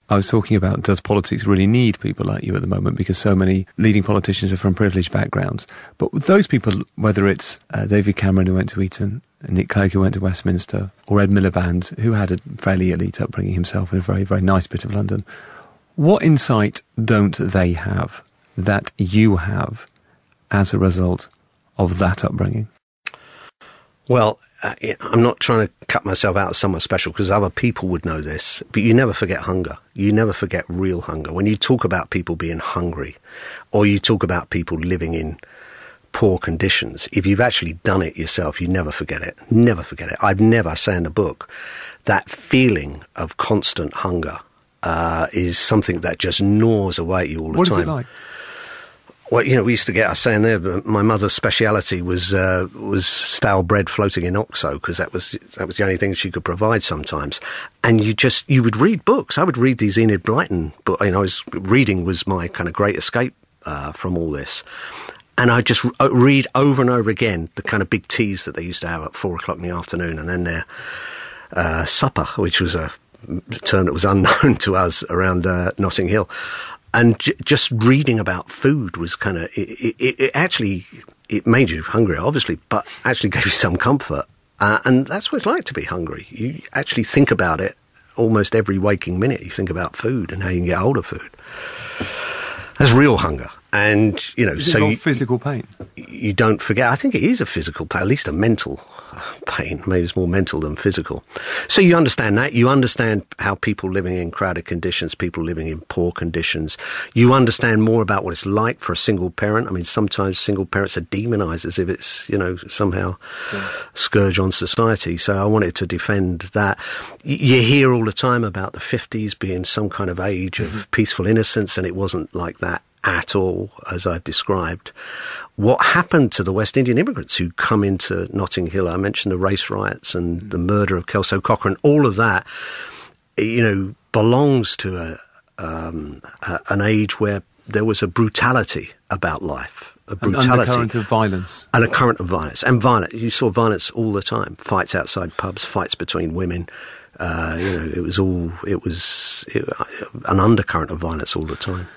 I was talking about, does politics really need people like you at the moment? Because so many leading politicians are from privileged backgrounds. But those people, whether it's David Cameron, who went to Eton, Nick Clegg, who went to Westminster, or Ed Miliband, who had a fairly elite upbringing himself in a very, very nice bit of London, what insight don't they have that you have as a result of that upbringing? Well, I'm not trying to cut myself out as someone special, because other people would know this, but you never forget hunger. You never forget real hunger. When you talk about people being hungry, or you talk about people living in poor conditions, if you've actually done it yourself, you never forget it. Never forget it. I've never, say in the book, that feeling of constant hunger is something that just gnaws away at you all the time. What is it like? Well, you know, we used to get, I was saying there, but my mother's speciality was stale bread floating in Oxo, because that was the only thing she could provide sometimes. And you would read books. I would read these Enid Blyton books. You know, reading was my kind of great escape from all this. And I just read over and over again the kind of big teas that they used to have at 4:00 in the afternoon, and then their supper, which was a term that was unknown to us around Notting Hill. And just reading about food was kind of, it actually made you hungry, obviously, but actually gave you some comfort. And that's what it's like to be hungry. You actually think about it almost every waking minute. You think about food and how you can get hold of food. That's real hunger. And, you know, so physical pain. You don't forget. I think it is a physical pain, at least a mental pain. Maybe it's more mental than physical. So you understand that. You understand how people living in crowded conditions, people living in poor conditions. You understand more about what it's like for a single parent. I mean, sometimes single parents are demonised as if it's, you know, somehow a scourge on society. So I wanted to defend that. You hear all the time about the 50s being some kind of age of peaceful innocence, and it wasn't like that at all, as I've described. What happened to the West Indian immigrants who come into Notting Hill? I mentioned the race riots and the murder of Kelso Cochrane. All of that, you know, belongs to an age where there was a brutality about life. A brutality. And a current of violence. And a current of violence. And violence. You saw violence all the time. Fights outside pubs, fights between women. You know, it was an undercurrent of violence all the time.